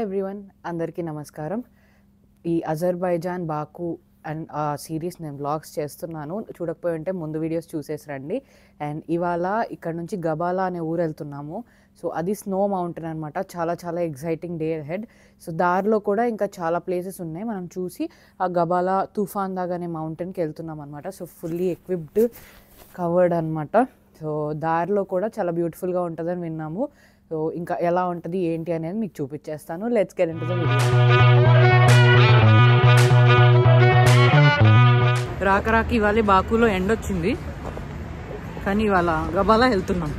Hi everyone, అందరికీ నమస్కారం. ఈ అజర్బైజాన్ బాకు అండ్ ఆ సిరీస్ నేను వ్లాగ్స్ చేస్తున్నాను. చూడకపోయి ఉంటే ముందు వీడియోస్ చూసేసి రండి. అండ్ ఇవాళ ఇక్కడ నుంచి గబాలా అనే ఊరు వెళ్తున్నాము. సో అది స్నో మౌంటైన్ అనమాట. చాలా చాలా ఎగ్జైటింగ్ డే హెడ్. సో దారిలో కూడా ఇంకా చాలా ప్లేసెస్ ఉన్నాయి. మనం చూసి ఆ గబాలా తుఫాన్ దాగా అనే మౌంటైన్కి వెళ్తున్నాం అనమాట. సో ఫుల్లీ ఎక్విప్డ్, కవర్డ్ అనమాట. సో దారిలో కూడా చాలా బ్యూటిఫుల్గా ఉంటుందని విన్నాము. సో ఇంకా ఎలా ఉంటుంది ఏంటి అనేది మీకు చూపించేస్తాను. Let's get into the video. రాక ఇవాళ బాకులో ఎండ్ వచ్చింది, కానీ ఇవాళ గబాలా వెళ్తున్నాం.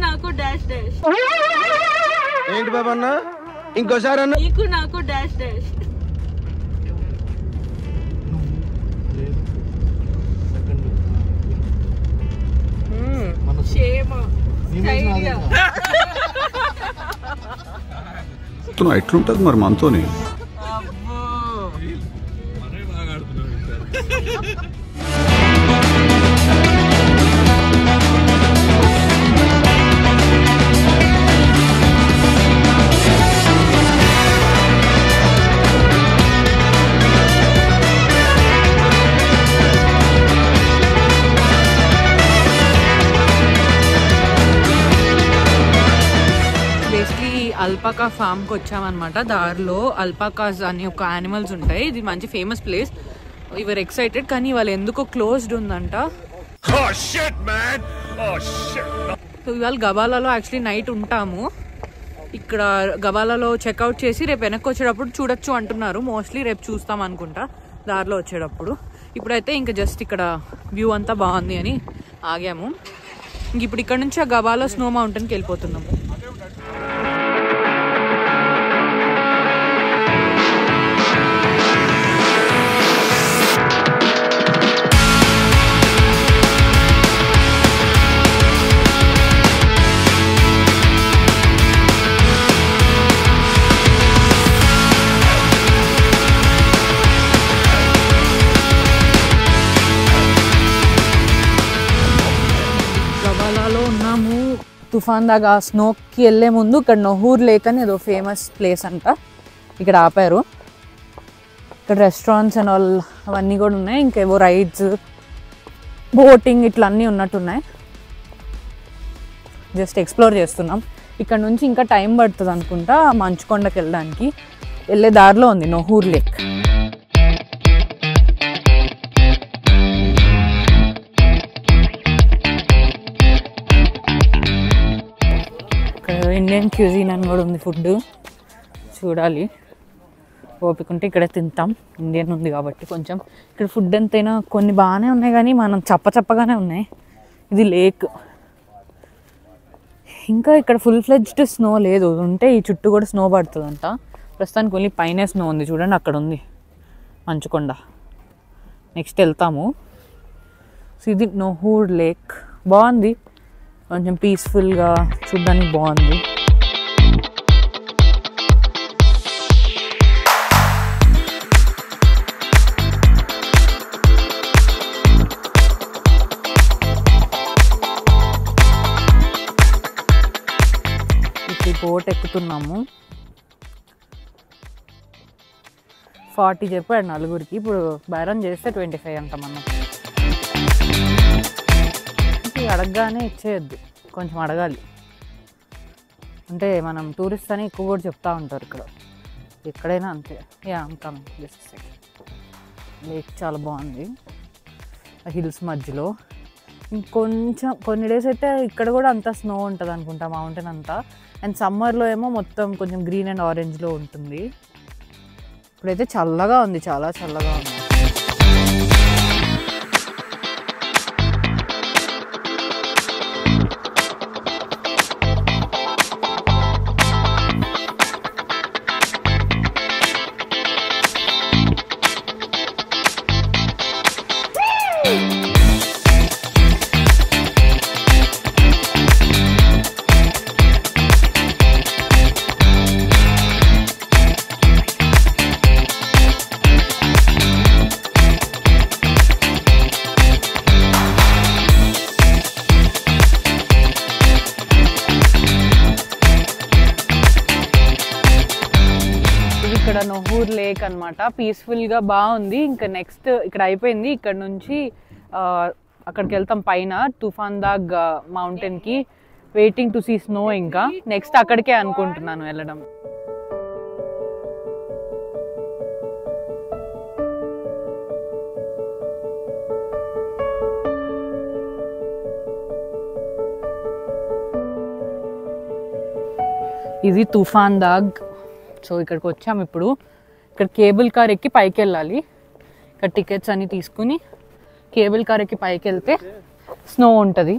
నాకు డాష్ డాష్ ఏంటి బాబా అన్న, ఇంకోసారి అన్న. నీకు నాకు డాష్ డాష్. ఎట్లుంటది మరి మనతోని? అల్పాకా ఫామ్కి వచ్చామన్నమాట. దారిలో అల్పాకాస్ అని ఒక యానిమల్స్ ఉంటాయి. ఇది మంచి ఫేమస్ ప్లేస్. ఇవర్ ఎక్సైటెడ్, కానీ వాళ్ళు ఎందుకో క్లోజ్డ్ ఉందంట. సో ఇవాళ గబాలాలో యాక్చువల్లీ నైట్ ఉంటాము. ఇక్కడ గబాలాలో చెక్అవుట్ చేసి రేపు వెనక్కి వచ్చేటప్పుడు చూడొచ్చు అంటున్నారు. మోస్ట్లీ రేపు చూస్తాం అనుకుంటా దారిలో వచ్చేటప్పుడు. ఇప్పుడైతే ఇంకా జస్ట్ ఇక్కడ వ్యూ అంతా బాగుంది అని ఆగాము. ఇంక ఇప్పుడు ఇక్కడ నుంచి ఆ గబాలా స్నో మౌంటైన్కి వెళ్ళిపోతున్నాము. ఉన్నాము తుఫాన్ దాకా. స్నోకి వెళ్ళే ముందు ఇక్కడ నొహూర్ లేక్ అని ఏదో ఫేమస్ ప్లేస్ అంట. ఇక్కడ ఆపారు. ఇక్కడ రెస్టారెంట్స్ అండ్ ఆల్ అవన్నీ కూడా ఉన్నాయి. ఇంకేవో రైడ్స్, బోటింగ్ ఇట్లా అన్నీ ఉన్నట్టున్నాయి. జస్ట్ ఎక్స్ప్లోర్ చేస్తున్నాం. ఇక్కడ నుంచి ఇంకా టైం పడుతుంది అనుకుంటా మంచుకొండకి వెళ్ళడానికి. వెళ్ళే దారిలో ఉంది నొహూర్ లేక్. ఇండియన్ క్యూజిన్ అని కూడా ఉంది. ఫుడ్ చూడాలి, ఓపిక ఉంటే ఇక్కడే తింటాం. ఇండియన్ ఉంది కాబట్టి కొంచెం. ఇక్కడ ఫుడ్ ఎంతైనా కొన్ని బాగానే ఉన్నాయి, కానీ మనం చప్పగానే ఉన్నాయి. ఇది లేక్. ఇంకా ఇక్కడ ఫుల్ ఫ్లెడ్జ్డ్ స్నో లేదు. ఉంటే ఈ చుట్టూ కూడా స్నో పడుతుందంట. ప్రస్తుతానికి ఓన్లీ పైన స్నో ఉంది. చూడండి అక్కడ ఉంది మంచుకొండ. నెక్స్ట్ వెళ్తాము. సో ఇది నొహూర్ లేక్. బాగుంది, కొంచెం పీస్ఫుల్గా చూడ్డానికి బాగుంది. ఇప్పుడు బోట్ ఎక్కుతున్నాము. 40 చెప్పాడు నలుగురికి. ఇప్పుడు బేరం చేస్తే 25 అంట. మనం అడగగానే ఇచ్చేయద్దు, కొంచెం అడగాలి. అంటే మనం టూరిస్ట్ అని ఎక్కువ కూడా చెప్తా ఉంటారు ఇక్కడ, ఎక్కడైనా అంతే. అంటాం. జస్ట్ లేక్ చాలా బాగుంది హిల్స్ మధ్యలో. ఇంకొంచెం కొన్ని డేస్ అయితే ఇక్కడ కూడా అంతా స్నో ఉంటుంది అనుకుంటా, మౌంటైన్ అంతా. అండ్ సమ్మర్లో ఏమో మొత్తం కొంచెం గ్రీన్ అండ్ ఆరెంజ్లో ఉంటుంది. ఇప్పుడైతే చల్లగా ఉంది, చాలా చల్లగా ఉంది. లేక్ అనమాట. పీస్ఫుల్గా బాగుంది. ఇంకా నెక్స్ట్ ఇక్కడ అయిపోయింది. ఇక్కడ నుంచి అక్కడికి వెళ్తాం పైన తుఫాన్దాగ్ మౌంటైన్కి. Waiting to see snow. ఇంకా నెక్స్ట్ అక్కడికే అనుకుంటున్నాను వెళ్ళడం. ఇది తుఫాన్దాగ్. సో ఇక్కడికి వచ్చాము ఇప్పుడు. ఇక్కడ కేబుల్ కార్ ఎక్కి పైకి వెళ్ళాలి. ఇక్కడ టికెట్స్ అన్నీ తీసుకుని కేబుల్ కార్ ఎక్కి పైకి వెళ్తే స్నో ఉంటుంది.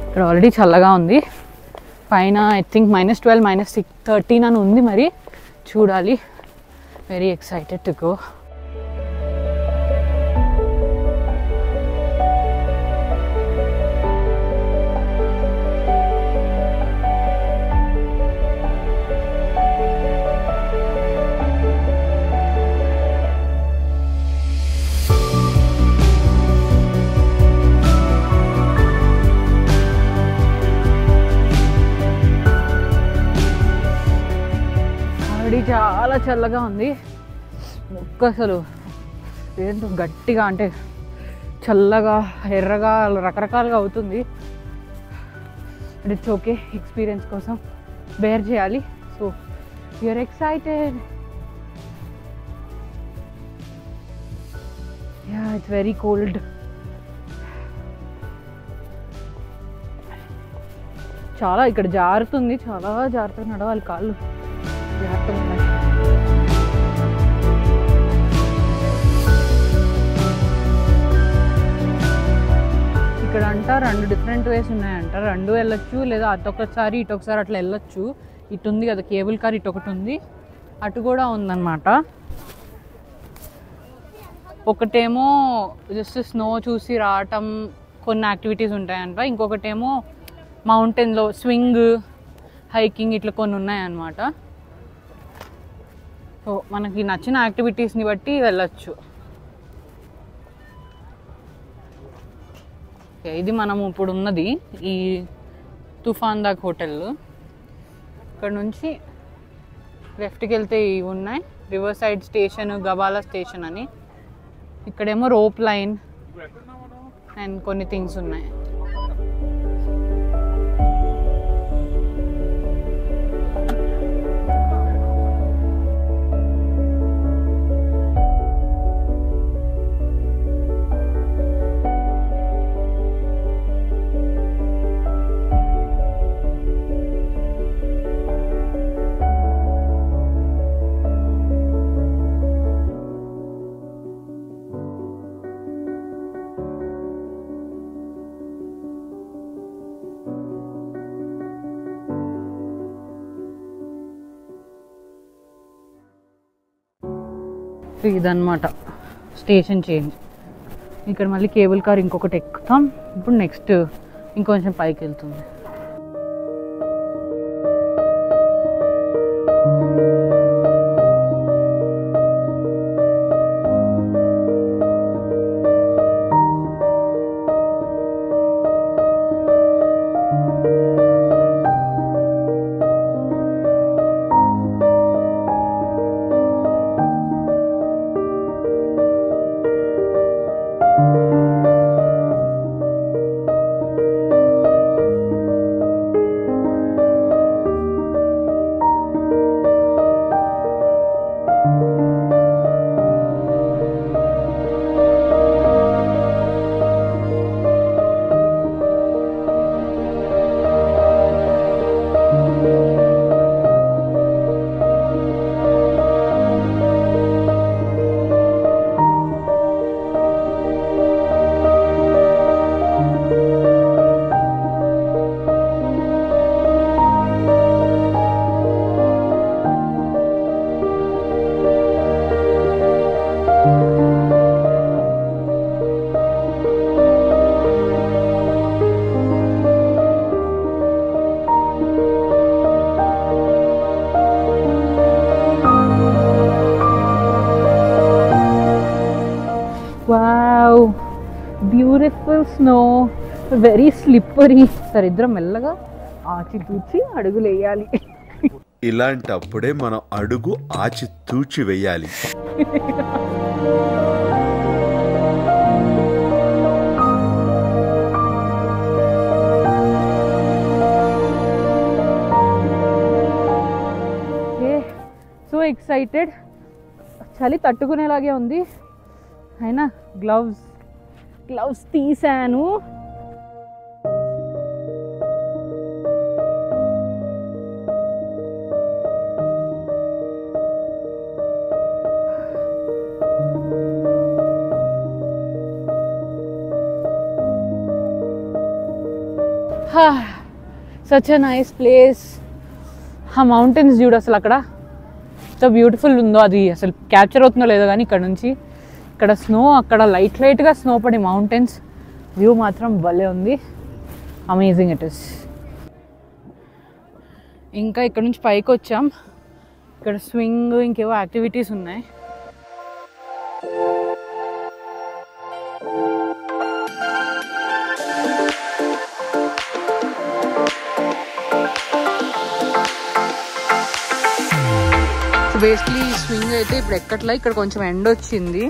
ఇక్కడ ఆల్రెడీ చల్లగా ఉంది. పైన ఐ థింక్ -12 -13 అని ఉంది. మరి చూడాలి. Very excited to go. చాలా చల్లగా ఉంది. మొక్క అసలు ఏంటో గట్టిగా అంటే చల్లగా ఎర్రగా రకరకాలుగా అవుతుంది. And it's okay. ఎక్స్పీరియన్స్ కోసం బేర్ చేయాలి. So you're excited. Yeah it's very cold. చాలా ఇక్కడ జారుతుంది. చాలా జాగ్రత్తగా నడవాలి. కాళ్ళు జాగ్రత్తగా ఉన్నాయి. ఇక్కడ అంట 2 డిఫరెంట్ వేస్ ఉన్నాయంట. 2 వెళ్ళొచ్చు, లేదా అటొకసారి ఇటొకసారి అట్లా వెళ్ళొచ్చు. ఇటు ఉంది కదా కేబుల్ కార్, ఇటు ఒకటి ఉంది, అటు కూడా ఉందన్నమాట. ఒకటేమో జస్ట్ స్నో చూసి రావటం, కొన్ని యాక్టివిటీస్ ఉంటాయంట. ఇంకొకటేమో మౌంటైన్లో స్వింగ్, హైకింగ్ ఇట్లా కొన్ని ఉన్నాయన్నమాట. సో మనకి నచ్చిన యాక్టివిటీస్ని బట్టి వెళ్ళొచ్చు. ఇది మనము ఇప్పుడు ఉన్నది ఈ తుఫాన్దాగ్ హోటల్. ఇక్కడ నుంచి లెఫ్ట్కి వెళ్తే ఇవి ఉన్నాయి, రివర్ సైడ్ స్టేషన్, గబాలా స్టేషన్ అని. ఇక్కడేమో రోప్ లైన్ అండ్ కొన్ని థింగ్స్ ఉన్నాయి. ఇదన్నమాట స్టేషన్ చేంజ్. ఇక్కడ మళ్ళీ కేబుల్ కార్ ఇంకొకటి ఎక్కుతాం. ఇప్పుడు నెక్స్ట్ ఇంకొంచెం పైకి వెళ్తుంది. Wow, beautiful snow, very slippery. సరే ఇద్దరం మెల్లగా ఆచితూచి అడుగులు వేయాలి. ఇలాంటప్పుడే మనం అడుగు ఆచి తూచి వెయ్యాలి. So excited. చలి తట్టుకునేలాగే ఉంది. అయినా గ్లవ్స్ తీసాను. Such a nice place. ఆ మౌంటైన్స్ చూడు అసలు అక్కడ ఎంత బ్యూటిఫుల్ ఉందో. అది అసలు క్యాప్చర్ అవుతుందో లేదో కానీ ఇక్కడ నుంచి ఇక్కడ స్నో, అక్కడ లైట్గా స్నో పడి మౌంటైన్స్ వ్యూ మాత్రం భలే ఉంది. Amazing it is. ఇంకా ఇక్కడ నుంచి పైకి వచ్చాం. ఇక్కడ స్వింగ్ ఇంకేవో యాక్టివిటీస్ ఉన్నాయి. బేసిక్లీ స్వింగ్ అయితే ఇప్పుడు ఎక్కట్లా. ఇక్కడ కొంచెం ఎండ్ వచ్చింది.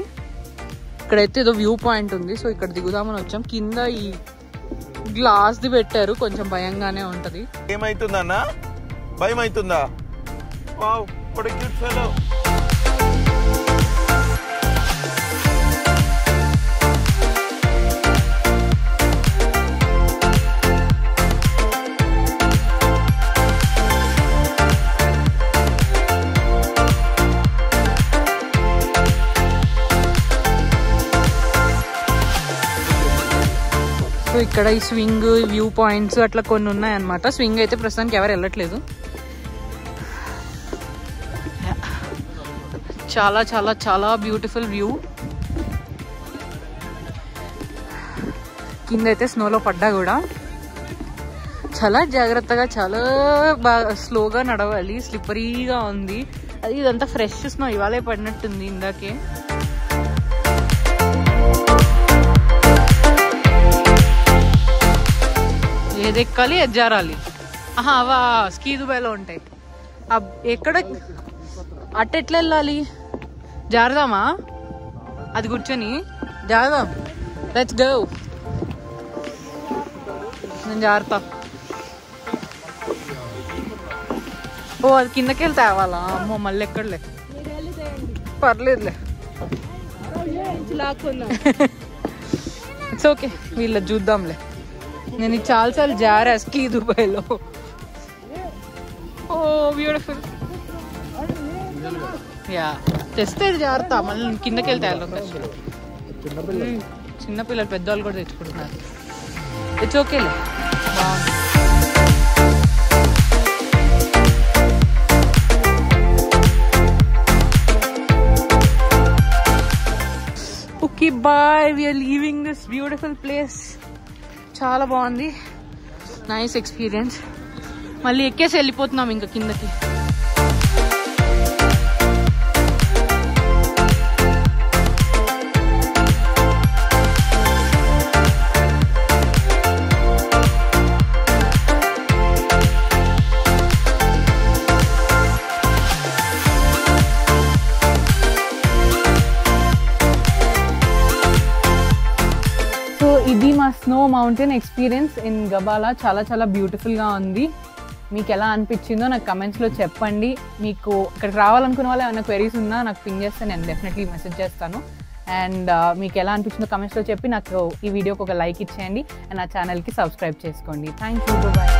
ఇక్కడైతే ఏదో వ్యూ పాయింట్ ఉంది. సో ఇక్కడ దిగుదామని వచ్చాం. కింద ఈ గ్లాస్ది పెట్టారు. కొంచెం భయంగానే ఉంటది. ఏమైతుందన్నా? భయం అవుతుందా? Wow, what a cute fellow. So ఇక్కడ ఈ స్వింగ్ వ్యూ పాయింట్స్ అట్లా కొన్ని ఉన్నాయన్నమాట. స్వింగ్ అయితే ప్రస్తుతానికి ఎవరు వెళ్ళట్లేదు. చాలా చాలా చాలా బ్యూటిఫుల్ వ్యూ. కింద అయితే స్నోలో పడ్డా కూడా చాలా జాగ్రత్తగా, చాలా బాగా స్లోగా నడవాలి. స్లిప్పరీగా ఉంది. అది ఇదంతా ఫ్రెష్ స్నో, ఇవాళే పడినట్టుంది ఇందాకే. ఏది ఎక్కాలి, అది జారాలి. అవా స్కీ దుబాయ్లో ఉంటాయి. ఎక్కడ అట్ట ఎట్లా వెళ్ళాలి? జారదామా? అది కూర్చొని జారదాం. Let's go. నేను జారుతా. ఓ అది కిందకి వెళ్తే అవ్వాలా? అమ్మో మళ్ళీ ఎక్కడలే. పర్లేదులే. ఇట్స్ ఓకే, వీళ్ళ చూద్దాంలే. నేను చాలాసార్లు జారా స్కీ దుబాయ్లో. ఓ బ్యూటిఫుల్. యా తెస్తే జాగ్రత్త, మళ్ళీ కిందకి వెళ్తే చిన్నపిల్లలు పెద్దవాళ్ళు కూడా తెచ్చుకుంటున్నారు. ఇట్స్ ఓకేలే, బాగుంది. Okay bye, we're leaving this beautiful place. చాలా బాగుంది, నైస్ ఎక్స్పీరియన్స్. మళ్ళీ ఎక్కేసి వెళ్ళిపోతున్నాం ఇంకా కిందకి. ఇది మా స్నో మౌంటైన్ ఎక్స్పీరియన్స్ ఇన్ గబాలా. చాలా చాలా బ్యూటిఫుల్గా ఉంది. మీకు ఎలా అనిపించిందో నాకు కమెంట్స్లో చెప్పండి. మీకు ఇక్కడికి రావాలనుకున్న వాళ్ళు ఏమైనా క్వెరీస్ ఉన్నా నాకు పింగ్ చేస్తే నేను డెఫినెట్లీ మెసేజ్ చేస్తాను. అండ్ మీకు ఎలా అనిపించిందో కమెంట్స్లో చెప్పి నాకు ఈ వీడియోకి ఒక లైక్ ఇచ్చేయండి. అండ్ నా ఛానల్కి సబ్స్క్రైబ్ చేసుకోండి. Thank you, bye.